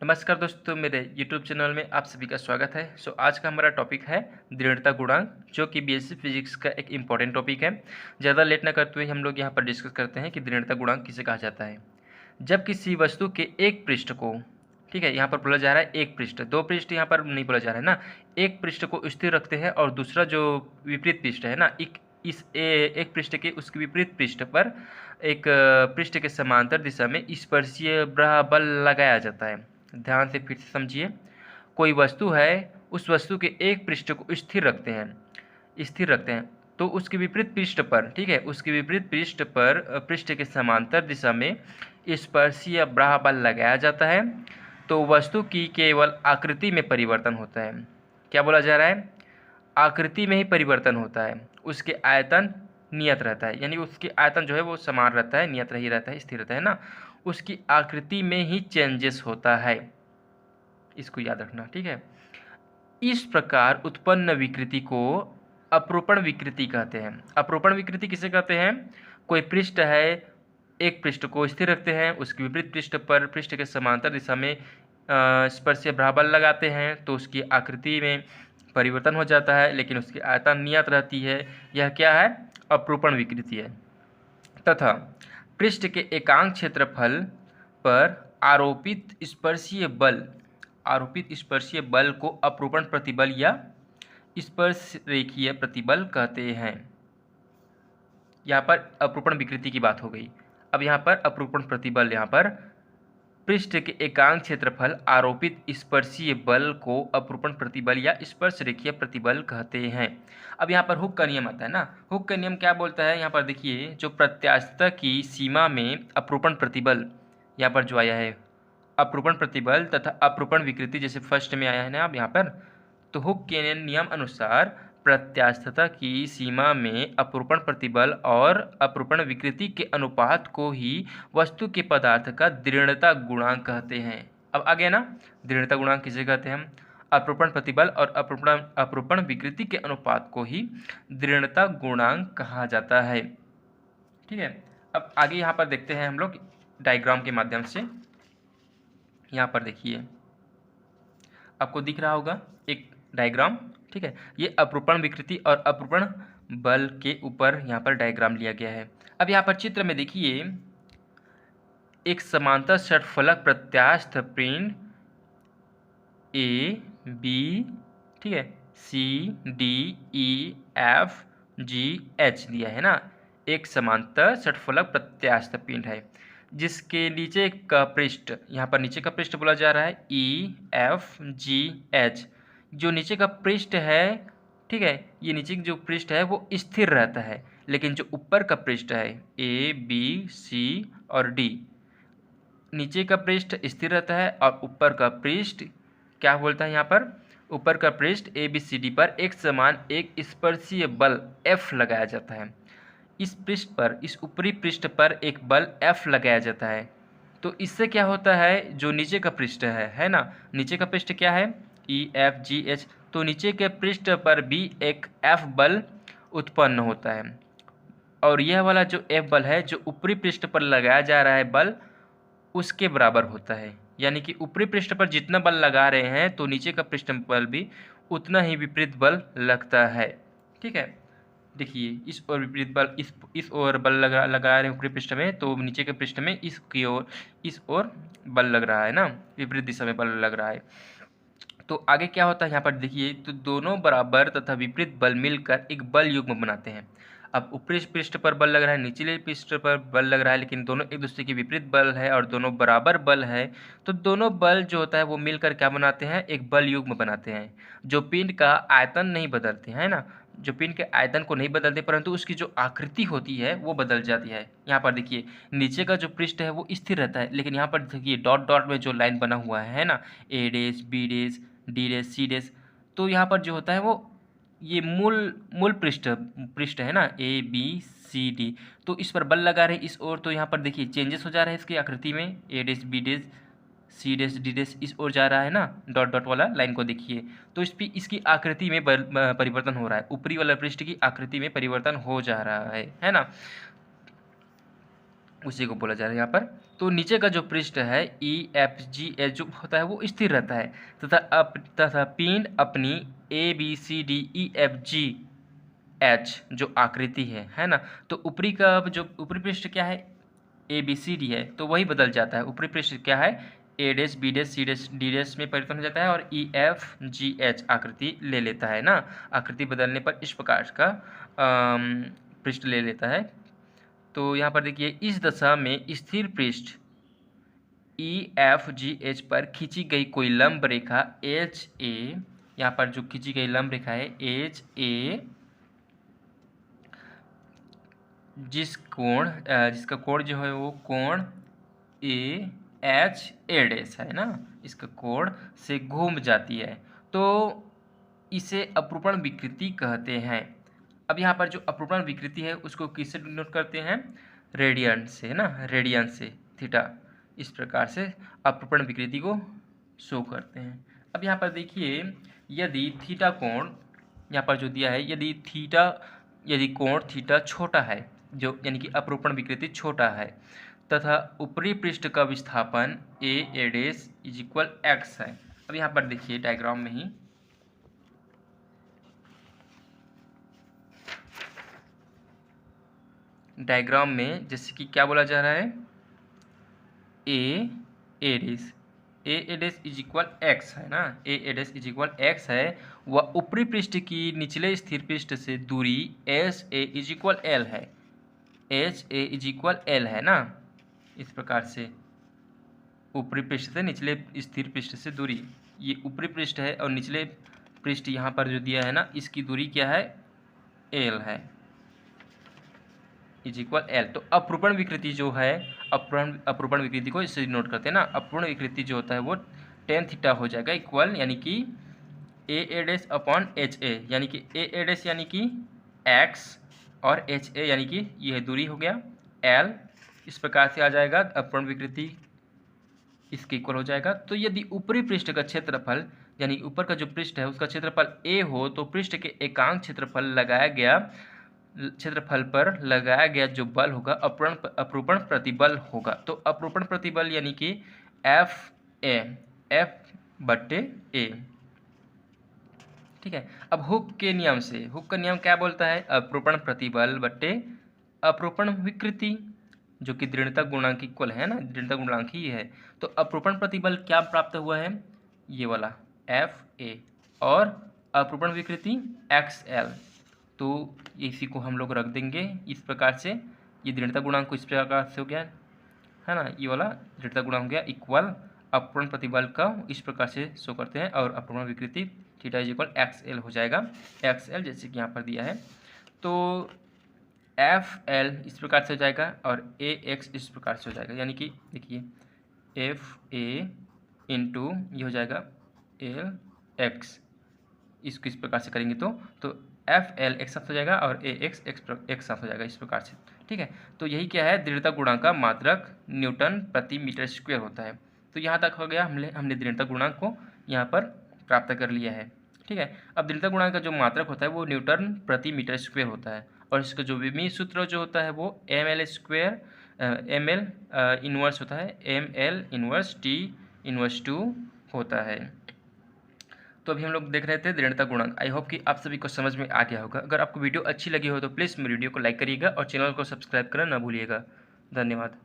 नमस्कार दोस्तों, मेरे YouTube चैनल में आप सभी का स्वागत है। आज का हमारा टॉपिक है दृढ़ता गुणांक, जो कि बीएससी फिजिक्स का एक इम्पॉर्टेंट टॉपिक है। ज़्यादा लेट ना करते हुए हम लोग यहाँ पर डिस्कस करते हैं कि दृढ़ता गुणांक किसे कहा जाता है। जब किसी वस्तु के एक पृष्ठ को, ठीक है, यहाँ पर बोला जा रहा है एक पृष्ठ, दो पृष्ठ यहाँ पर नहीं बोला जा रहा है ना, एक पृष्ठ को स्थिर रखते हैं और दूसरा जो विपरीत पृष्ठ है ना, एक पृष्ठ के उसके विपरीत पृष्ठ पर एक पृष्ठ के समांतर दिशा में स्पर्शीय बल लगाया जाता है। ध्यान से फिर से समझिए। कोई वस्तु है, उस वस्तु के एक पृष्ठ को स्थिर रखते हैं तो उसके विपरीत पृष्ठ पर, ठीक है, उसके विपरीत पृष्ठ पर पृष्ठ के समांतर दिशा में स्पर्शीय बल लगाया जाता है तो वस्तु की केवल आकृति में परिवर्तन होता है। क्या बोला जा रहा है? आकृति में ही परिवर्तन होता है, उसके आयतन नियत रहता है, यानी उसकी आयतन जो है वो समान रहता है, नियत रही रहता है, स्थिर रहता है ना, उसकी आकृति में ही चेंजेस होता है। इसको याद रखना, ठीक है। इस प्रकार उत्पन्न विकृति को अपरूपण विकृति कहते हैं। अपरूपण विकृति किसे कहते हैं? कोई पृष्ठ है, एक पृष्ठ को स्थिर रखते हैं, उसके विपरीत पृष्ठ पर पृष्ठ के समांतर दिशा में स्पर्शीय बल लगाते हैं तो उसकी आकृति में परिवर्तन हो जाता है, लेकिन उसकी आयतन नियत रहती है। यह क्या है? अपरूपण विकृति है। तथा पृष्ठ के एकांक क्षेत्रफल पर आरोपित स्पर्शीय बल को अपरूपण प्रतिबल या स्पर्श रेखीय प्रतिबल कहते हैं। यहाँ पर अपरूपण विकृति की बात हो गई। अब यहाँ पर अपरूपण प्रतिबल, यहाँ पर पृष्ठ के एकांक क्षेत्रफल आरोपित स्पर्शीय बल को अपरूपण प्रतिबल या स्पर्श रेखीय प्रतिबल कहते हैं। अब यहाँ पर हुक का नियम आता है ना। हुक का नियम क्या बोलता है? यहाँ पर देखिए, जो प्रत्यास्थता की सीमा में अपरूपण प्रतिबल, यहाँ पर जो आया है अपरूपण प्रतिबल तथा अपरूपण विकृति, जैसे फर्स्ट में आया है ना अब यहाँ पर, तो हुक के नियम अनुसार प्रत्यास्थता की सीमा में अपरूपण प्रतिबल और अपरूपण विकृति के अनुपात को ही वस्तु के पदार्थ का दृढ़ता गुणांक कहते हैं। अब आ गया ना, दृढ़ता गुणांक किसे कहते हैं? हम अपरूपण प्रतिबल और अपरूपण विकृति के अनुपात को ही दृढ़ता गुणांक कहा जाता है। ठीक है, अब आगे यहाँ पर देखते हैं हम लोग डायग्राम के माध्यम से। यहाँ पर देखिए, आपको दिख रहा होगा एक डायग्राम, ठीक है। ये अपरूपण विकृति और अपरूपण बल के ऊपर यहाँ पर डायग्राम लिया गया है। अब यहाँ पर चित्र में देखिए, एक समांतर षटफलक प्रत्यास्थ पिंड ए बी, ठीक है, C D E F G H दिया है ना। एक समांतर षटफलक प्रत्यास्थ पिंड है जिसके नीचे का पृष्ठ, यहाँ पर नीचे का पृष्ठ बोला जा रहा है ई एफ जी एच। जो नीचे का पृष्ठ है, ठीक है, ये नीचे जो पृष्ठ है वो स्थिर रहता है, लेकिन जो ऊपर का पृष्ठ है ए बी सी और डी, नीचे का पृष्ठ स्थिर रहता है और ऊपर का पृष्ठ क्या बोलता है? यहाँ पर ऊपर का पृष्ठ ए बी सी डी पर एक समान एक स्पर्शीय बल F लगाया जाता है। इस पृष्ठ पर, इस ऊपरी पृष्ठ पर एक बल F लगाया जाता है तो इससे क्या होता है? जो नीचे का पृष्ठ है ना, नीचे का पृष्ठ क्या है? ई एफ जी एच, तो नीचे के पृष्ठ पर भी एक F बल उत्पन्न होता है और यह वाला जो F बल है जो ऊपरी पृष्ठ पर लगाया जा रहा है बल, उसके बराबर होता है। यानी कि ऊपरी पृष्ठ पर जितना बल लगा रहे हैं तो नीचे का पृष्ठ पर भी उतना ही विपरीत बल लगता है। ठीक है, देखिए इस ओर विपरीत बल, इस ओर बल लगा रहे हैं ऊपरी पृष्ठ में, तो नीचे के पृष्ठ में इस ओर बल लग रहा है ना, विपरीत दिशा में बल लग रहा है। तो आगे क्या होता है यहाँ पर देखिए, तो दोनों बराबर तथा विपरीत बल मिलकर एक बल युग्म बनाते हैं। अब ऊपरी पृष्ठ पर बल लग रहा है, निचले पृष्ठ पर बल लग रहा है, लेकिन दोनों एक दूसरे के विपरीत बल है और दोनों बराबर बल है, तो दोनों बल जो होता है वो मिलकर क्या बनाते हैं? एक बल युग्म बनाते हैं जो पिंड का आयतन नहीं बदलते हैं ना, जो पिंड के आयतन को नहीं बदलते, परंतु उसकी जो आकृति होती है वो बदल जाती है। यहाँ पर देखिए, नीचे का जो पृष्ठ है वो स्थिर रहता है, लेकिन यहाँ पर देखिए डॉट डॉट में जो लाइन बना हुआ है ना, ए डेस बी डेस डी डेस सी डेस, तो यहाँ पर जो होता है वो ये मूल पृष्ठ है ना, ए बी सी डी, तो इस पर बल लगा रहे इस ओर, तो यहाँ पर देखिए चेंजेस हो जा रहे हैं इसकी आकृति में, ए डेस बी डेस सी डेस डी डेस इस ओर जा रहा है ना, डॉट डॉट वाला लाइन को देखिए, तो इसकी आकृति में परिवर्तन हो रहा है, ऊपरी वाला पृष्ठ की आकृति में परिवर्तन हो जा रहा है ना। उसी को बोला जा रहा है यहाँ पर। तो नीचे का जो पृष्ठ है EFGH जो होता है वो स्थिर रहता है तथा पिंड अपनी ABCDEFGH जो आकृति है ना। तो ऊपरी का जो ऊपरी पृष्ठ क्या है ABCD है, तो वही बदल जाता है। ऊपरी पृष्ठ क्या है A dash B dash C dash D dash में परिवर्तन हो जाता है और EFGH आकृति ले लेता है ना। आकृति बदलने पर इस प्रकार का पृष्ठ ले लेता है। तो यहाँ पर देखिए इस दशा में स्थिर पृष्ठ EFGH पर खींची गई कोई लंब रेखा HA, यहाँ पर जो खींची गई लंब रेखा है HA जिसका कोण जो है वो कोण AHA डैश है ना, इसका कोण से घूम जाती है, तो इसे अपरूपण विकृति कहते हैं। अब यहाँ पर जो अपरूपण विकृति है उसको किससे डिनोट करते हैं, रेडियन से है ना, रेडियन से थीटा, इस प्रकार से अपरूपण विकृति को शो करते हैं। अब यहाँ पर देखिए यदि थीटा कोण यहाँ पर जो दिया है, यदि कोण थीटा छोटा है, जो यानी कि अपरूपण विकृति छोटा है, तथा ऊपरी पृष्ठ का विस्थापन A dash is equal x है। अब यहाँ पर देखिए डायग्राम में ही जैसे कि क्या बोला जा रहा है A dash is equal x है ना, A dash is equal x है। वह ऊपरी पृष्ठ की निचले स्थिर पृष्ठ से दूरी HA इज इक्वल L है, HA इज इक्वल L है ना। इस प्रकार से ऊपरी पृष्ठ से निचले स्थिर पृष्ठ से दूरी, ये ऊपरी पृष्ठ है और निचले पृष्ठ यहाँ पर जो दिया है ना, इसकी दूरी क्या है L है, इज इक्वल L। तो अपरूपण विकृति जो है, अपरूपण विकृति को इससे नोट करते हैं ना। अपरूपण विकृति जो होता है वो tan थीटा हो जाएगा इक्वल, यानी कि A डैश अपॉन HA, यानी कि A डैश यानी कि x और HA यानी कि यह दूरी हो गया L। इस प्रकार से आ जाएगा अपरूपण विकृति इसके इक्वल हो जाएगा। तो यदि ऊपरी पृष्ठ का क्षेत्रफल यानी ऊपर का जो पृष्ठ है उसका क्षेत्रफल A हो, तो पृष्ठ के एकांक क्षेत्रफल पर लगाया गया जो बल होगा अपरूपण प्रतिबल होगा। तो अपरूपण प्रतिबल यानी कि F/A, ठीक है। अब हुक का नियम क्या बोलता है, अपरूपण प्रतिबल बट्टे अपरूपण विकृति, जो कि दृढ़ता गुणांक इक्वल है ना, दृढ़ता गुणांक ही है। तो अपरूपण प्रतिबल क्या प्राप्त हुआ है, ये वाला FA, और अपरूपण विकृति XL। तो इसी को हम लोग रख देंगे इस प्रकार से। ये दृढ़ता गुणांक को इस प्रकार से हो गया है ना, ये वाला दृढ़ता गुणांक हो गया इक्वल अपरूपण प्रतिबल का इस प्रकार से शो करते हैं, और अपरूपण विकृति थीटा इज इक्वल XL हो जाएगा, XL जैसे कि यहाँ पर दिया है। तो FL इस प्रकार से हो जाएगा और AX इस प्रकार से हो जाएगा, यानी कि देखिए FA इंटू ये हो जाएगा LX, इसको इस प्रकार से करेंगे तो FL एक साथ हो जाएगा और AX एक साथ हो जाएगा इस प्रकार से, ठीक है। तो यही क्या है, दृढ़ता गुणांक का मात्रक न्यूटन प्रति मीटर स्क्वायर होता है। तो यहाँ तक हो गया, हमने दृढ़ता गुणांक को यहाँ पर प्राप्त कर लिया है, ठीक है। अब दृढ़ता गुणांक का जो मात्रक होता है वो न्यूटन प्रति मीटर स्क्वायर होता है, और इसका जो विमीय सूत्र जो होता है वो ML इनवर्स होता है, ML इनवर्स T इनवर्स 2 होता है। तो अभी हम लोग देख रहे थे दृढ़ता गुणांक। आई होप कि आप सभी को समझ में आ गया होगा। अगर आपको वीडियो अच्छी लगी हो तो प्लीज़ मेरे वीडियो को लाइक करिएगा और चैनल को सब्सक्राइब करना ना भूलिएगा। धन्यवाद।